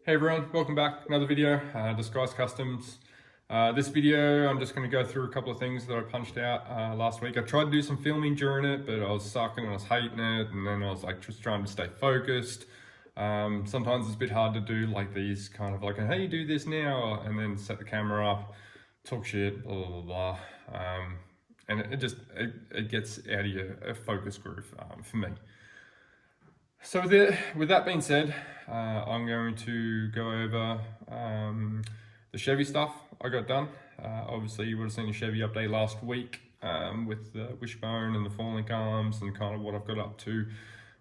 Hey everyone, welcome back. Another video, Disguyz Customs. This video, I'm just going to go through a couple of things that I punched out last week. I tried to do some filming during it, but I was sucking and I was hating it, and then I was like just trying to stay focused. Sometimes it's a bit hard to do like these kind of like, hey, do this now, and then set the camera up, talk shit, blah, blah, blah. And it gets out of your focus groove for me. So with that being said, I'm going to go over the Chevy stuff I got done. Obviously, you would have seen a Chevy update last week with the wishbone and the falling arms and kind of what I've got up to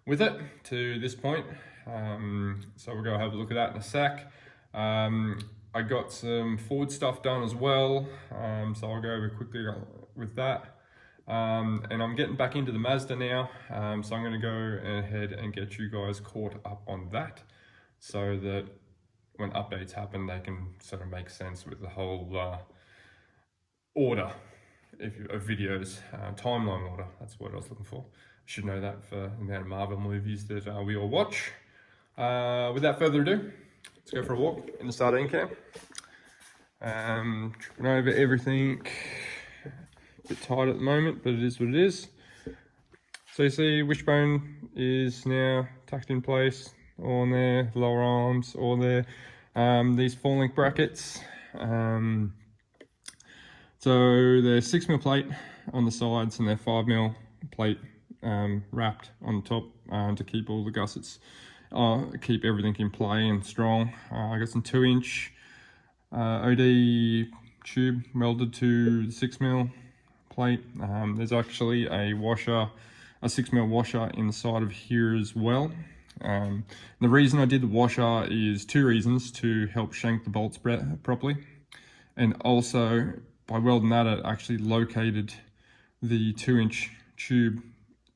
with it to this point. So we'll go have a look at that in a sec. I got some Ford stuff done as well, so I'll go over quickly with that. And I'm getting back into the Mazda now, so I'm going to go ahead and get you guys caught up on that so that when updates happen they can sort of make sense with the whole order of videos, timeline order. That's what I was looking for. I should know that for the amount of Marvel movies that we all watch. Without further ado, let's go for a walk in the sardine can. Tripping over everything. A bit tight at the moment, but it is what it is. So you see wishbone is now tucked in place, all on there, lower arms, all there. These fall link brackets. So they're 6mm plate on the sides and they're 5mm plate wrapped on the top to keep all the gussets, keep everything in play and strong. I got some 2-inch OD tube welded to the 6mm plate. There's actually a washer, a 6mm washer inside of here as well. The reason I did the washer is 2 reasons: to help shank the bolts properly, and also by welding that it actually located the 2-inch tube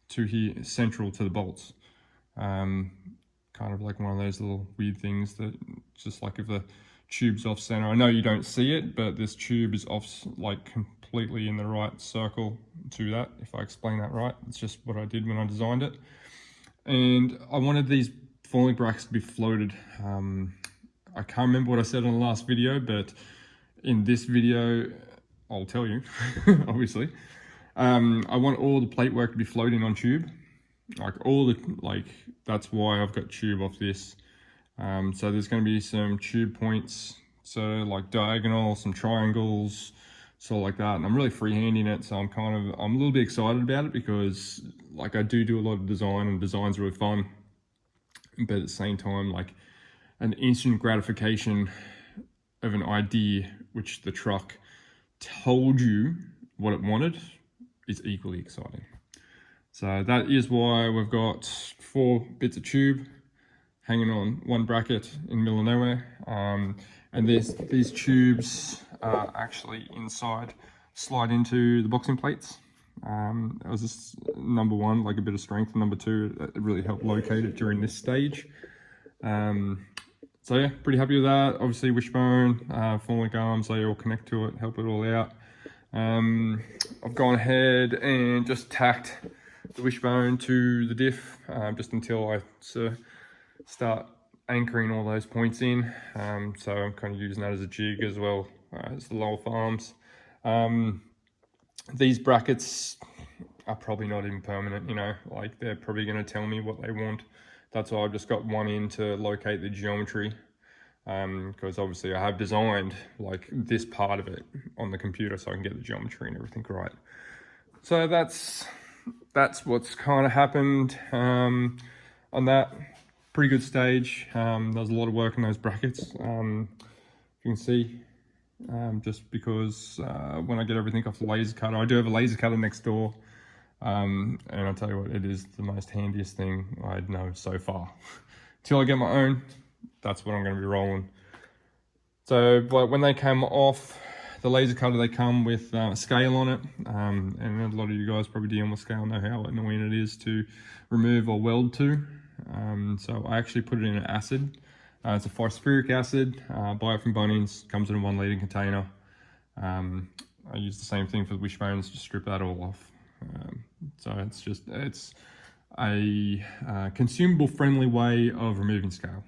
to here central to the bolts. Kind of like one of those little weird things that just like if the tube's off center, I know you don't see it, but this tube is off like completely in the right circle to that, if I explain that right. It's just what I did when I designed it. And I wanted these falling brackets to be floated. I can't remember what I said in the last video, but in this video I'll tell you obviously. I want all the plate work to be floating on tube, that's why I've got tube off this. So there's going to be some tube points, so like diagonal, some triangles, sort of like that, and I'm really freehanding it, so I'm a little bit excited about it because like I do a lot of design, and design's really fun, but at the same time like an instant gratification of an idea which the truck told you what it wanted is equally exciting. So that is why we've got 4 bits of tube hanging on one bracket in the middle of nowhere, and these tubes are actually inside, slide into the boxing plates. That was just number 1, like a bit of strength, and number 2, it really helped locate it during this stage. So yeah, pretty happy with that. Obviously wishbone, fall link arms, they all connect to it, help it all out. I've gone ahead and just tacked the wishbone to the diff, just until I start anchoring all those points in. So I'm kind of using that as a jig as well as the lower arms. These brackets are probably not even permanent, you know, like they're probably going to tell me what they want. That's why I've just got one in to locate the geometry, because obviously I have designed like this part of it on the computer so I can get the geometry and everything right. So that's what's kind of happened on that. Pretty good stage. There's a lot of work in those brackets, you can see, just because when I get everything off the laser cutter, I do have a laser cutter next door, and I'll tell you what, it is the most handiest thing I know so far. Till I get my own, that's what I'm going to be rolling. So but when they came off the laser cutter, they come with a scale on it, and a lot of you guys probably dealing with scale know how annoying it is to remove or weld to. So I actually put it in an acid. It's a phosphoric acid, buy it from Bunnings, comes in a 1 litre container. I use the same thing for the wishbones, just strip that all off. So it's a consumable friendly way of removing scale.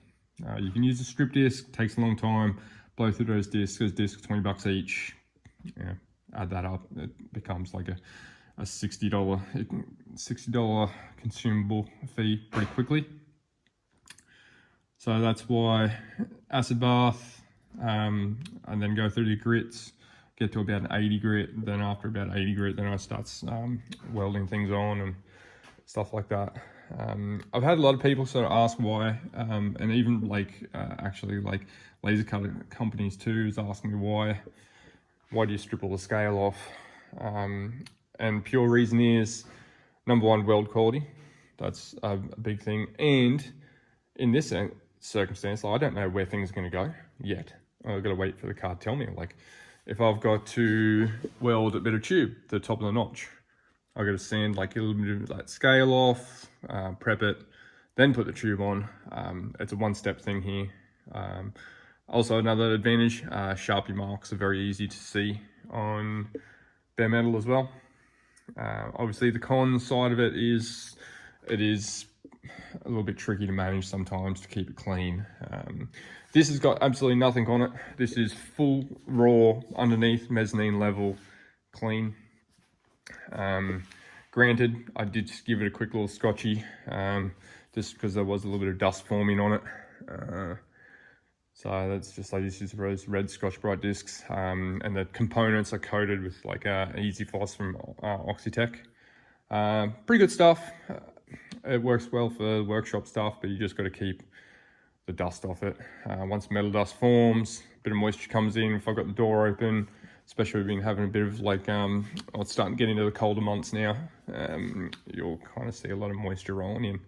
You can use a strip disc, takes a long time, blow through those discs. Those discs $20 each. Yeah, add that up, it becomes like a $60 consumable fee pretty quickly. So that's why acid bath, and then go through the grits, get to about an 80 grit. Then after about 80 grit, then I start welding things on and stuff like that. I've had a lot of people sort of ask why, and even like actually like laser cutter companies too is asking me why do you strip all the scale off? And pure reason is, number one, weld quality. That's a big thing. And in this circumstance, I don't know where things are going to go yet. I've got to wait for the car to tell me. Like, if I've got to weld a bit of tube to the top of the notch, I've got to sand like a little bit of that scale off, prep it, then put the tube on. It's a one-step thing here. Also, another advantage, Sharpie marks are very easy to see on bare metal as well. Obviously, the con side of it is a little bit tricky to manage sometimes to keep it clean. This has got absolutely nothing on it. This is full raw underneath, mezzanine level, clean. Granted, I did just give it a quick little scotchy, just because there was a little bit of dust forming on it. So that's just like, this is those red Scotch-Brite discs, and the components are coated with like Easy Floss from Oxytec. Pretty good stuff. It works well for workshop stuff, but you just got to keep the dust off it. Once metal dust forms, a bit of moisture comes in. If I've got the door open, especially we've been having a bit of like, it's starting to get into the colder months now, you'll kind of see a lot of moisture rolling in.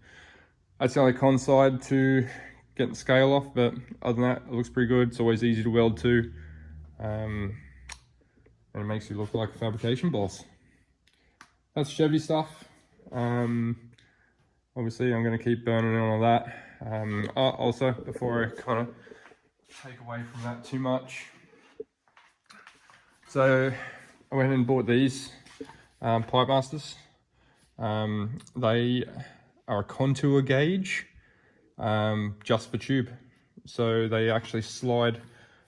That's the only con side to getting the scale off, but other than that, it looks pretty good. It's always easy to weld too, and it makes you look like a fabrication boss. That's Chevy stuff. Obviously, I'm going to keep burning on all that. Also, before I kind of take away from that too much, so I went and bought these Pipe Masters. They are a contour gauge, just for tube. So they actually slide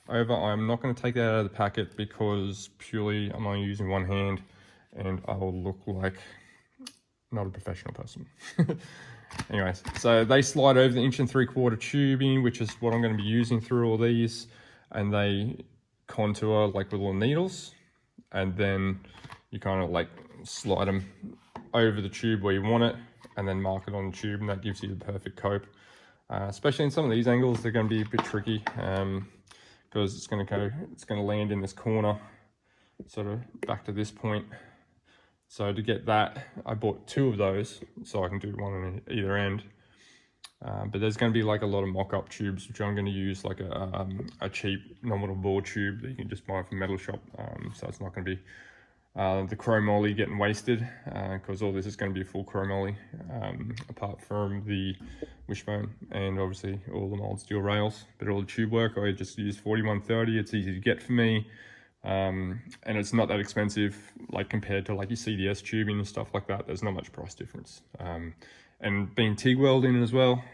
over. I'm not going to take that out of the packet because purely I'm only using one hand and I will look like not a professional person. Anyways, so they slide over the 1 3/4 tubing, which is what I'm going to be using through all these, and they contour like with little needles, and then you kind of like slide them over the tube where you want it, and then mark it on the tube, and that gives you the perfect cope. Especially in some of these angles, they're going to be a bit tricky, because it's going to land in this corner, sort of back to this point. So to get that, I bought 2 of those, so I can do one on either end. But there's going to be like a lot of mock-up tubes, which I'm going to use like a cheap nominal bore tube that you can just buy from Metal Shop. So it's not going to be the chromoly getting wasted, because all this is going to be full chromoly, apart from the wishbone and obviously all the mold steel rails. But all the tube work, I just use 4130. It's easy to get for me. And it's not that expensive, like compared to like your CDS tubing and stuff like that. There's not much price difference. And being TIG welding as well,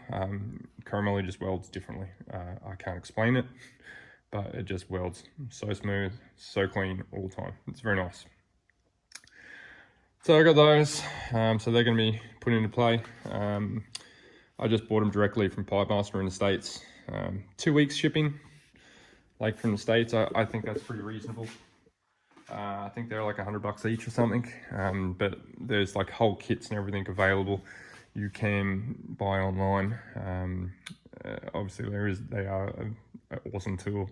chromoly just welds differently. I can't explain it, but it just welds so smooth, so clean all the time. It's very nice. So I got those, so they're going to be put into play. I just bought them directly from Pipe Master in the States. 2 weeks shipping, like from the States. I think that's pretty reasonable. I think they're like $100 each or something, but there's like whole kits and everything available. You can buy online. Obviously they are an awesome tool.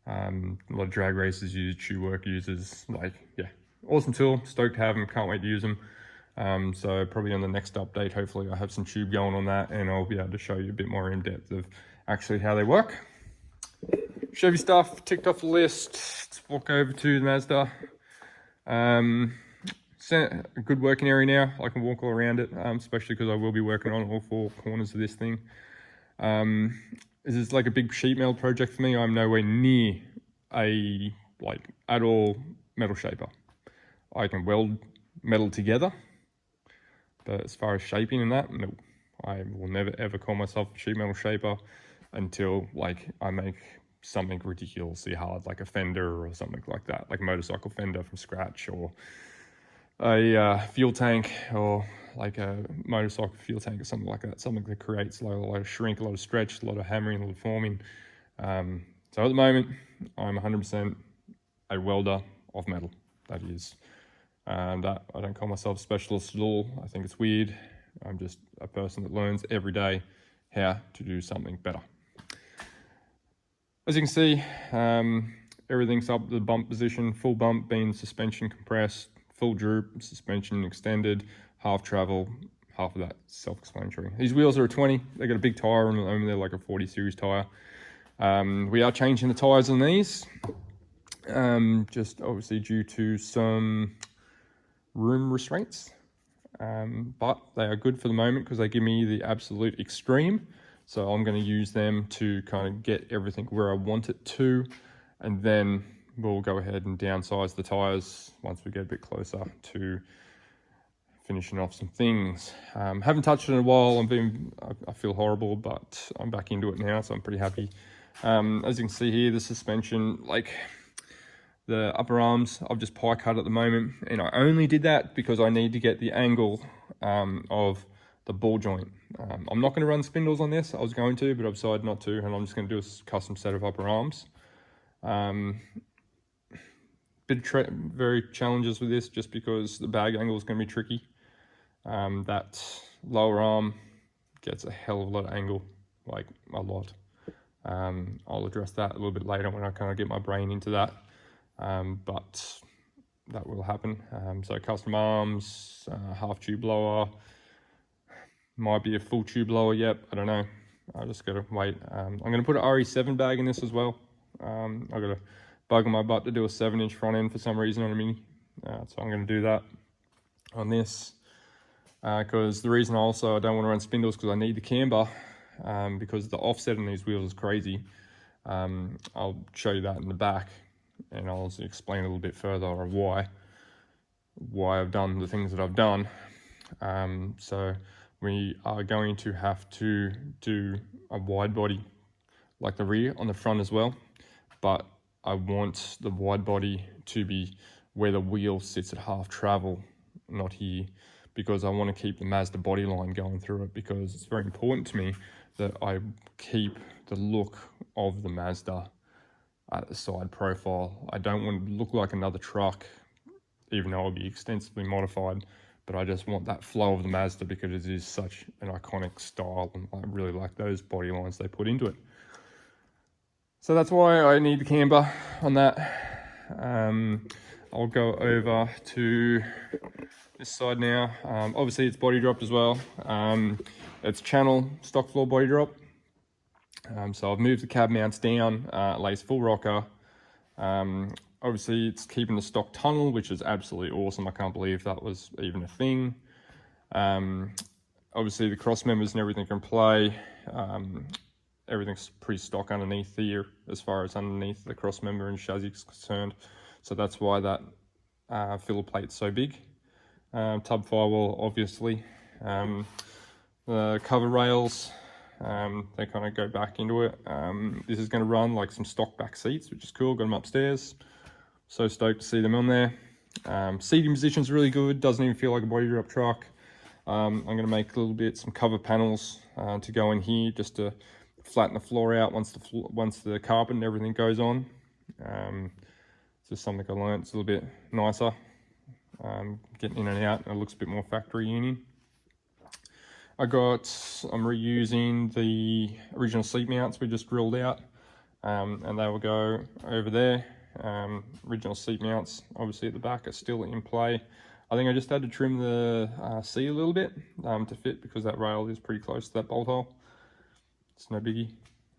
A lot of drag racers use, tube work users, like, yeah, awesome tool. Stoked to have them, can't wait to use them. So probably on the next update, hopefully I have some tube going on that, and I'll be able to show you a bit more in depth of actually how they work. Chevy stuff ticked off the list. Let's walk over to the Mazda. It's a good working area now. I can walk all around it, especially because I will be working on all 4 corners of this thing. This is like a big sheet metal project for me. I'm nowhere near a, like, at all metal shaper. I can weld metal together, but as far as shaping and that, no. I will never ever call myself a sheet metal shaper. until like I make something ridiculously hard, like a fender or something like that, like a motorcycle fender from scratch, or a fuel tank, or like a motorcycle fuel tank or something like that, something that creates a lot of shrink, a lot of stretch, a lot of hammering, a lot of forming. So at the moment, I'm 100% a welder of metal. That is, that I don't call myself a specialist at all. I think it's weird. I'm just a person that learns every day how to do something better. As you can see, everything's up to the bump position, full bump being suspension compressed, full droop, suspension extended, half travel, half of that self-explanatory. These wheels are a 20. They got a big tire on them. They're like a 40 series tire. We are changing the tires on these, just obviously due to some room restraints. But they are good for the moment because they give me the absolute extreme. So I'm going to use them to kind of get everything where I want it to, and then we'll go ahead and downsize the tires once we get a bit closer to finishing off some things. Haven't touched it in a while. I feel horrible, but I'm back into it now, so I'm pretty happy. As you can see here, the suspension, like the upper arms, I've just pie cut at the moment, and I only did that because I need to get the angle of the ball joint. I'm not going to run spindles on this. I was going to, but I've decided not to, and I'm just going to do a custom set of upper arms. Very challenges with this, just because the bag angle is going to be tricky. That lower arm gets a hell of a lot of angle, like a lot. I'll address that a little bit later when I kind of get my brain into that. But that will happen. So custom arms, half tube blower, might be a full tube blower. Yep, I don't know. I just gotta wait. I'm gonna put an RE7 bag in this as well. I got a bug on my butt to do a 7-inch front end for some reason on a Mini, so I'm gonna do that on this. Because the reason also I don't want to run spindles, because I need the camber, because the offset on these wheels is crazy. I'll show you that in the back, and I'll also explain a little bit further of why I've done the things that I've done. So we are going to have to do a wide body like the rear on the front as well, but I want the wide body to be where the wheel sits at half travel, not here, because I want to keep the Mazda body line going through it, because it's very important to me that I keep the look of the Mazda at the side profile. I don't want to look like another truck, even though it'll be extensively modified, but I just want that flow of the Mazda because it is such an iconic style, and I really like those body lines they put into it. So that's why I need the camber on that. I'll go over to this side now. Obviously it's body dropped as well. It's channel stock floor body drop. So I've moved the cab mounts down, lays full rocker. Obviously it's keeping the stock tunnel, which is absolutely awesome. I can't believe that was even a thing. Obviously the cross members and everything can play. Everything's pretty stock underneath here as far as underneath the cross member and chassis is concerned. So that's why that filler plate's so big. Tub firewall, obviously. The cover rails, they kind of go back into it. This is going to run like some stock back seats, which is cool. Got them upstairs. So stoked to see them on there. Seating position's really good. Doesn't even feel like a body drop truck. I'm going to make a little bit some cover panels to go in here, just to flatten the floor out once the carpet and everything goes on. It's just something I learned. It's a little bit nicer. Getting in and out, and it looks a bit more factory uni. I'm reusing the original seat mounts we just drilled out, and they will go over there. Original seat mounts, obviously at the back, are still in play. I think I just had to trim the seat a little bit to fit, because that rail is pretty close to that bolt hole. It's no biggie.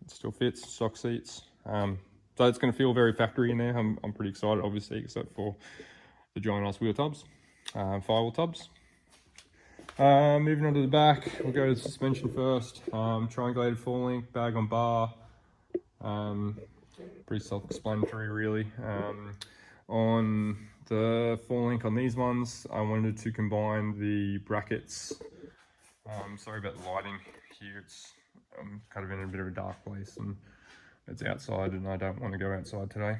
It still fits, stock seats. So it's going to feel very factory in there. I'm pretty excited, obviously, except for the giant ass wheel tubs, firewall tubs. Moving on to the back, we'll go to the suspension first. Triangulated four link, bag on bar. Pretty self-explanatory, really. On the four link on these ones, I wanted to combine the brackets. Sorry about the lighting here, it's I'm kind of in a bit of a dark place and it's outside and I don't want to go outside today.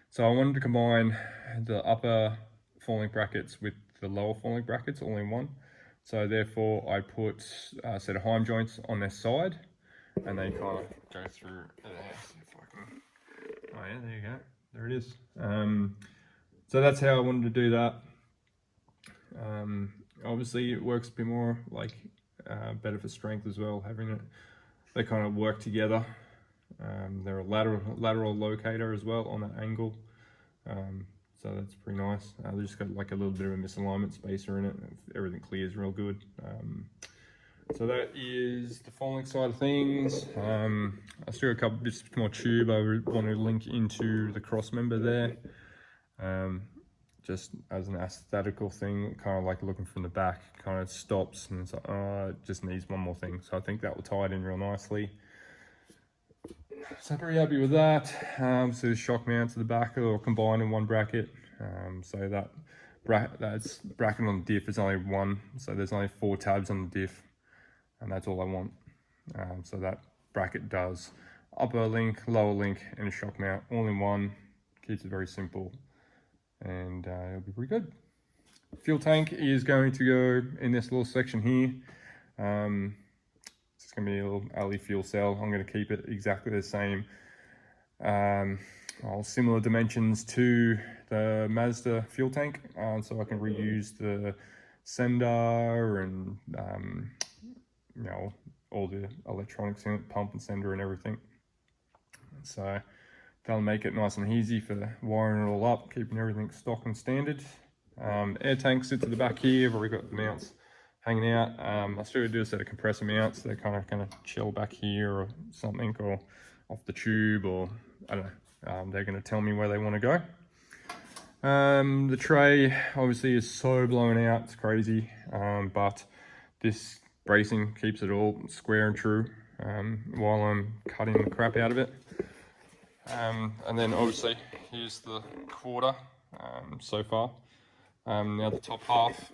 So I wanted to combine the upper falling brackets with the lower falling brackets all in one. So therefore I put a set of heim joints on their side and they kind of go through there. If I can... Oh yeah, there you go. There it is. So that's how I wanted to do that. Obviously it works a bit more like better for strength as well, having it, they kind of work together. They're a lateral locator as well on that angle, so that's pretty nice. They just got like a little bit of a misalignment spacer in it. Everything clears real good. So that is the falling side of things. I still got a couple bits more tube I want to link into the cross member there. Just as an aesthetical thing, kind of like looking from the back, kind of stops and it's like, oh, it just needs one more thing. So I think that will tie it in real nicely. So I'm pretty happy with that. So the shock mounts at the back are all combined in one bracket. So that's bracket on the diff is only one. So there's only 4 tabs on the diff, and that's all I want. So that bracket does upper link, lower link, and a shock mount all in one. Keeps it very simple, and it'll be pretty good. Fuel tank is going to go in this little section here. It's going to be a little alley fuel cell. I'm going to keep it exactly the same, similar dimensions to the Mazda fuel tank, so I can reuse the sender and you know, all the electronics in it, pump and sender and everything. So that'll make it nice and easy for wiring it all up, keeping everything stock and standard. Air tank sits at the back here. I've already got the mounts hanging out. I still do a set of compressor mounts. They're kind of going to chill back here or something, or off the tube, or I don't know. They're going to tell me where they want to go. The tray obviously is so blown out, it's crazy, but this bracing keeps it all square and true while I'm cutting the crap out of it. And then obviously here's the quarter so far. Now the top half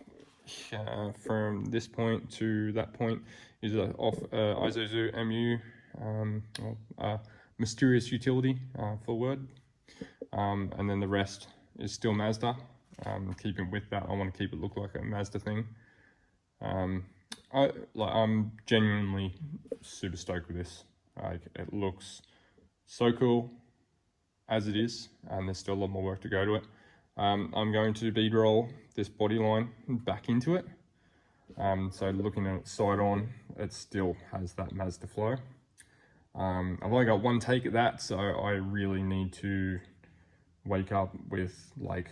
from this point to that point is off Isuzu MU, mysterious utility, full word, and then the rest is still Mazda. Keeping with that, I want to keep it look like a Mazda thing. I'm genuinely super stoked with this. Like, it looks so cool as it is, and there's still a lot more work to go to it. I'm going to bead roll this body line back into it. So looking at it side on, it still has that Mazda flow. I've only got one take at that, so I really need to wake up with like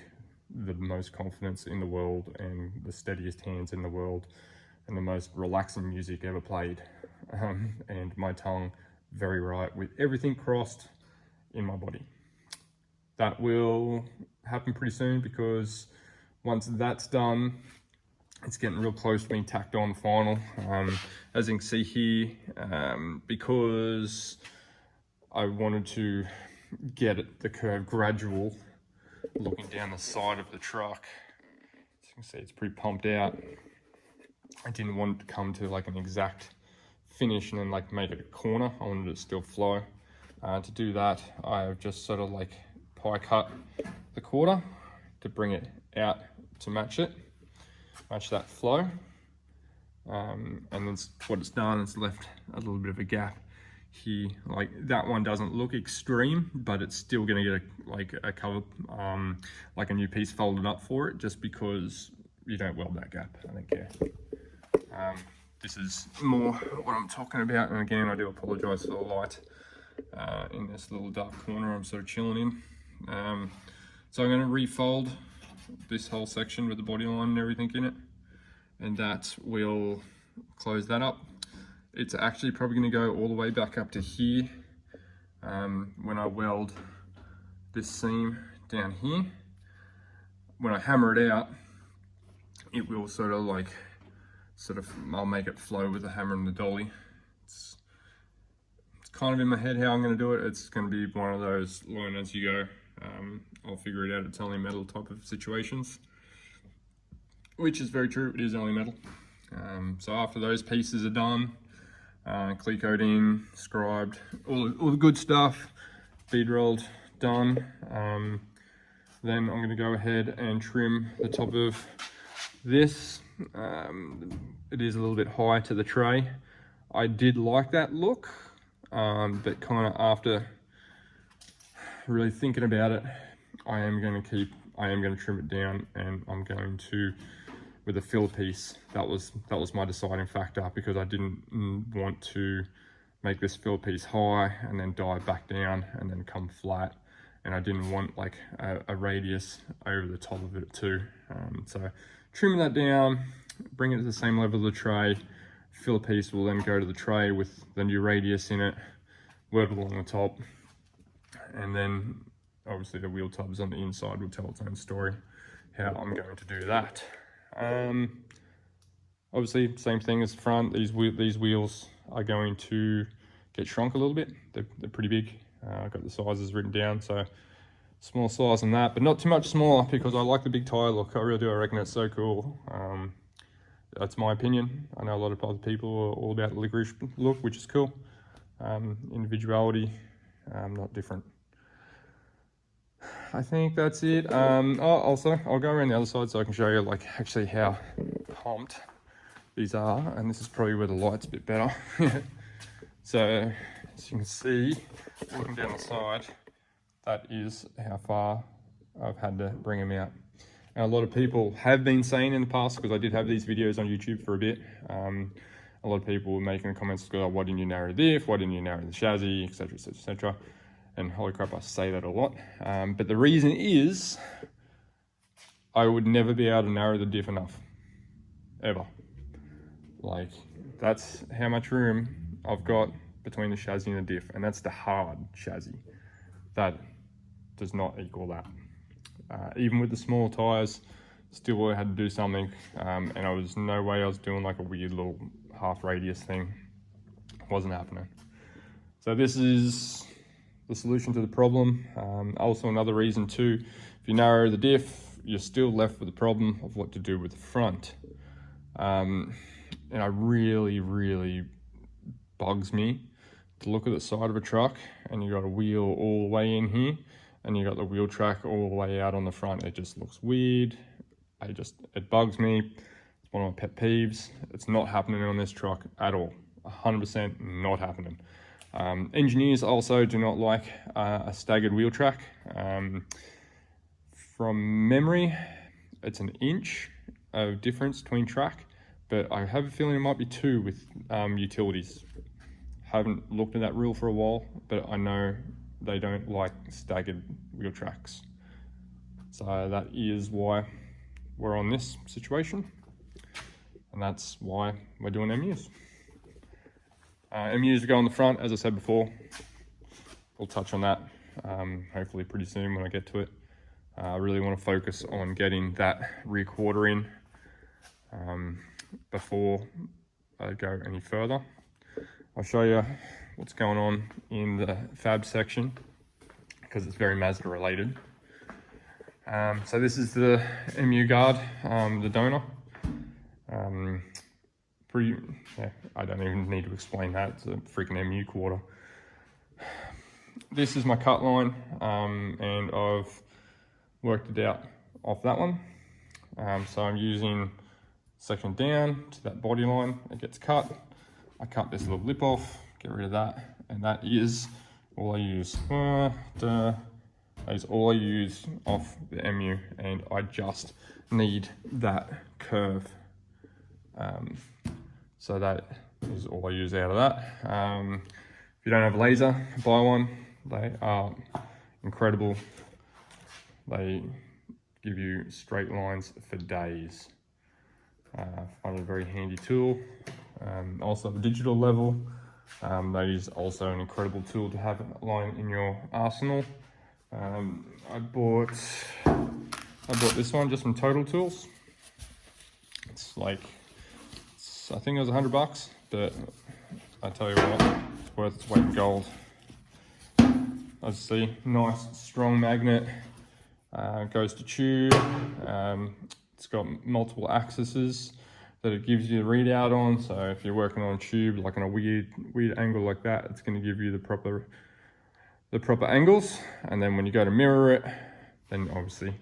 the most confidence in the world and the steadiest hands in the world and the most relaxing music ever played, and my tongue very right with everything crossed in my body. That will happen pretty soon, because once that's done, it's getting real close to being tacked on final. As you can see here, because I wanted to get the curve gradual, looking down the side of the truck, as you can see, it's pretty pumped out. I didn't want it to come to like an exact finish and then like make it a corner. I wanted it to still flow. To do that, I've just sort of like pie cut the quarter to bring it out to match that flow. And then what it's done, it's left a little bit of a gap here. Like, that one doesn't look extreme, but it's still going to get a cover, like a new piece folded up for it, just because you don't weld that gap. I don't care. This is more what I'm talking about, and again, I do apologize for the light in this little dark corner I'm sort of chilling in. So I'm going to refold this whole section with the body line and everything in it, and that will close that up. It's actually probably going to go all the way back up to here when I weld this seam down here. When I hammer it out, it will I'll make it flow with the hammer and the dolly. It's kind of in my head how I'm going to do it. It's going to be one of those learn as you go. I'll figure it out. It's only metal type of situations, which is very true. It is only metal. So after those pieces are done, clear coating, scribed, all the good stuff, bead rolled, done. Then I'm going to go ahead and trim the top of this. It is a little bit high to the tray. I did like that look, but kind of after really thinking about it, I am going to trim it down, and I'm going to, with a fill piece, that was my deciding factor, because I didn't want to make this fill piece high and then dive back down and then come flat, and I didn't want like a radius over the top of it too. So trimming that down, bring it to the same level of the tray. Fill piece will then go to the tray with the new radius in it, word along the top, and then obviously the wheel tubs on the inside will tell its own story how I'm going to do that. Obviously same thing as the front. These wheels are going to get shrunk a little bit. They're pretty big. I've got the sizes written down, so small size on that, but not too much smaller, because I like the big tire look. I really do. I reckon it's so cool. That's my opinion. I know a lot of other people are all about the licorice look, which is cool. Individuality, not different. I think that's it. Also, I'll go around the other side so I can show you like actually how pumped these are, and this is probably where the light's a bit better. So as you can see, looking down the side, that is how far I've had to bring them out. Now, a lot of people have been saying in the past, because I did have these videos on YouTube for a bit, a lot of people were making comments, go, why didn't you narrow the diff, why didn't you narrow the chassis, etc, etc, etc. And holy crap, I say that a lot. But the reason is, I would never be able to narrow the diff enough, ever. Like, that's how much room I've got between the chassis and the diff, and that's the hard chassis. That does not equal that. Even with the small tires, still I had to do something, and I was no way I was doing like a weird little half radius thing. It wasn't happening. So this is the solution to the problem. Also another reason too, if you narrow the diff, you're still left with the problem of what to do with the front. And it really bugs me to look at the side of a truck and you got a wheel all the way in here and you got the wheel track all the way out on the front. It just looks weird. It bugs me. It's one of my pet peeves. It's not happening on this truck at all. 100% not happening. Engineers also do not like a staggered wheel track. From memory, it's an inch of difference between track, but I have a feeling it might be 2 with utilities. Haven't looked at that rule for a while, but I know they don't like staggered wheel tracks. So that is why we're on this situation, and that's why we're doing MUs. MUs go on the front, as I said before. We'll touch on that hopefully pretty soon when I get to it. I really want to focus on getting that rear quarter in before I go any further. I'll show you what's going on in the fab section because it's very Mazda related. So this is the MU guard, the donor. I don't even need to explain that. It's a freaking MU quarter. This is my cut line, and I've worked it out off that one. So I'm using section down to that body line. It gets cut. I cut this little lip off, get rid of that, and that is all I use. That is all I use off the MU, and I just need that curve. So that is all I use out of that. If you don't have a laser, buy one. They are incredible. They give you straight lines for days. I find it a very handy tool. Also the digital level, that is also an incredible tool to have lying in your arsenal. I bought this one just from Total Tools. It's like, I think it was $100, but I tell you what, it's worth its weight in gold. As you see, nice strong magnet, goes to tube. It's got multiple axes. that it gives you the readout on. So if you're working on a tube like on a weird angle like that, it's going to give you the proper angles. And then when you go to mirror it, then obviously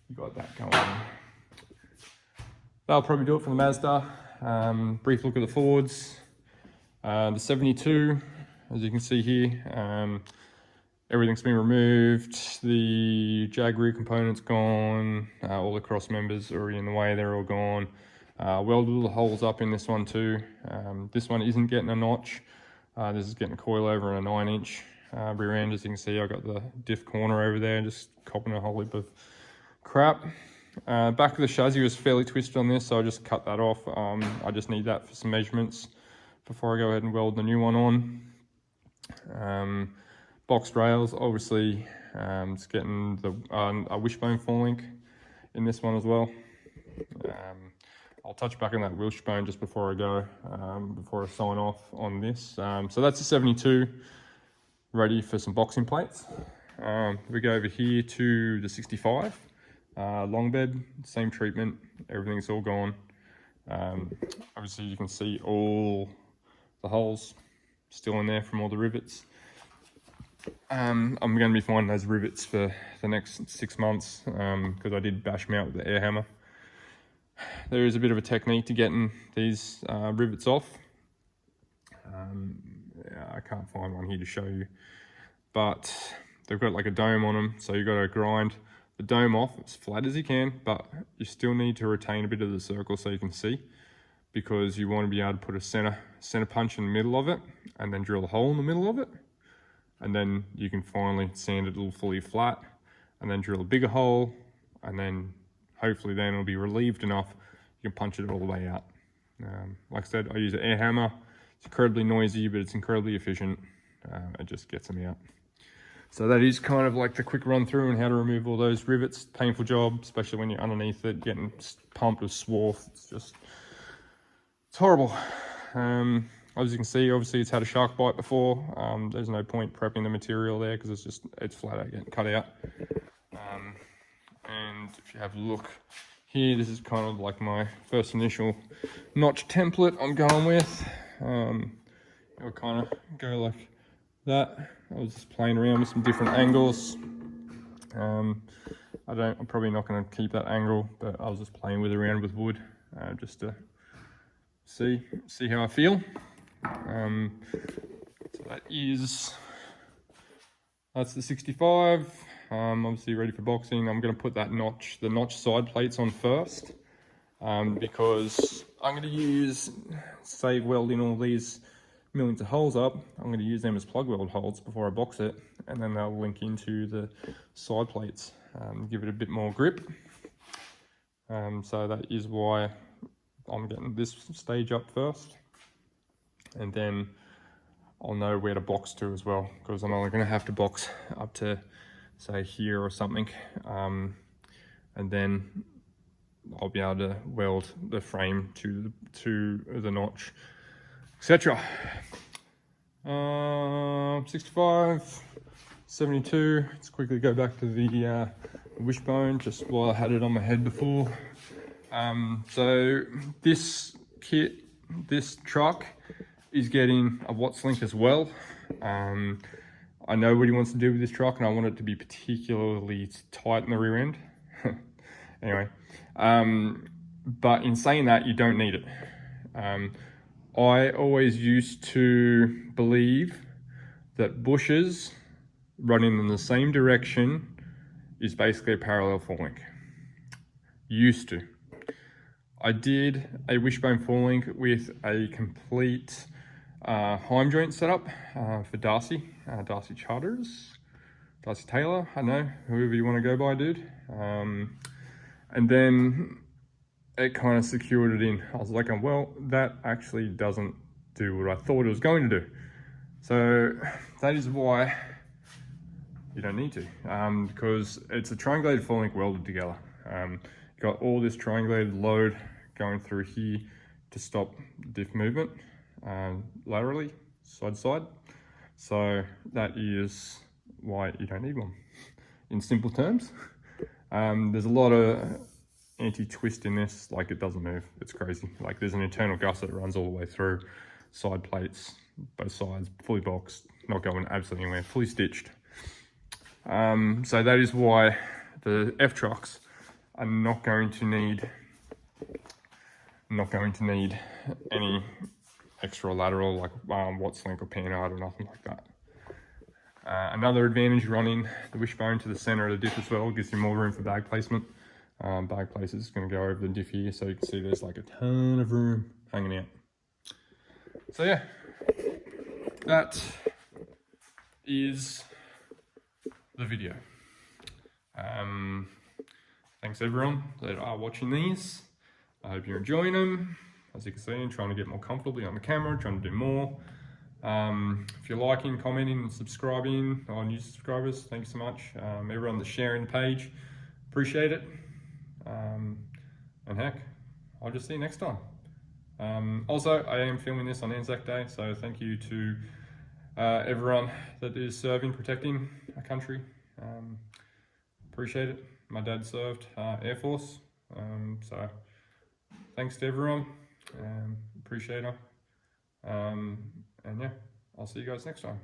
you got that going on. That'll probably do it for the Mazda. Brief look at the Fords. The 72, as you can see here, everything's been removed. The Jag rear component's gone. All the cross members are already in the way, they're all gone. Welded all the holes up in this one too. This one isn't getting a notch. This is getting a coilover and a 9-inch rear end. As you can see, I got the diff corner over there, just copping a whole heap of crap. Back of the chassis was fairly twisted on this, so I just cut that off. I just need that for some measurements before I go ahead and weld the new one on. Boxed rails, obviously, it's getting a wishbone fall link in this one as well. I'll touch back on that wishbone just before I go, before I sign off on this. So that's the 72, ready for some boxing plates. We go over here to the 65, long bed, same treatment, everything's all gone. Obviously you can see all the holes still in there from all the rivets. I'm going to be finding those rivets for the next 6 months because I did bash them out with the air hammer. There is a bit of a technique to getting these rivets off. I can't find one here to show you, but they've got like a dome on them, so you've got to grind the dome off as flat as you can, but you still need to retain a bit of the circle so you can see, because you want to be able to put a center punch in the middle of it and then drill a hole in the middle of it, and then you can finally sand it all fully flat and then drill a bigger hole, and then hopefully then it'll be relieved enough you can punch it all the way out. Like I said, I use an air hammer. It's incredibly noisy, but it's incredibly efficient. It just gets them out. So that is kind of like the quick run through on how to remove all those rivets. Painful job, especially when you're underneath it, getting pumped with swarf. It's horrible. As you can see, obviously it's had a shark bite before. There's no point prepping the material there because it's flat out getting cut out. And if you have a look here, this is kind of like my first initial notch template I'm going with. It'll kind of go like that. I was just playing around with some different angles. I'm probably not going to keep that angle, but I was just playing around with wood just to see how I feel. So that's the 65. Obviously ready for boxing. I'm going to put the notch side plates on first, because I'm going to save welding all these millions of holes up. I'm going to use them as plug weld holes before I box it, and then they'll link into the side plates, give it a bit more grip. So that is why I'm getting this stage up first, and then I'll know where to box to as well, because I'm only going to have to box up to say here or something, and then I'll be able to weld the frame to the notch, etc. 65, 72. Let's quickly go back to the wishbone just while I had it on my head before. So this truck is getting a Watts link as well. I know what he wants to do with this truck, and I want it to be particularly tight in the rear end. Anyway, but in saying that, you don't need it. I always used to believe that bushes running in the same direction is basically a parallel fall link. Used to. I did a wishbone fall link with a complete Heim joint setup for Darcy Charters, Darcy Taylor, I don't know, whoever you want to go by, dude. And then it kind of secured it in. I was like, well, that actually doesn't do what I thought it was going to do. So that is why you don't need to, because it's a triangulated fall link welded together. Got all this triangulated load going through here to stop diff movement laterally, side to side. So that is why you don't need one, in simple terms. There's a lot of anti-twist in this, like it doesn't move. It's crazy. Like there's an internal gusset that runs all the way through, side plates, both sides, fully boxed, not going absolutely anywhere, fully stitched. So that is why the F-trucks are not going to need any extra lateral like Watts link or panhard or nothing like that. Another advantage running the wishbone to the center of the diff as well gives you more room for bag placement. Bag place is going to go over the diff here, so you can see there's like a ton of room hanging out. So yeah, that is the video. Thanks everyone that are watching these. I hope you're enjoying them. As you can see, I'm trying to get more comfortably on the camera, trying to do more. If you're liking, commenting, and subscribing, or new subscribers, thanks so much. Everyone that's sharing the page, appreciate it. And heck, I'll just see you next time. Also, I am filming this on Anzac Day, so thank you to everyone that is serving, protecting our country. Appreciate it. My dad served Air Force, so thanks to everyone. Appreciate it. And yeah, I'll see you guys next time.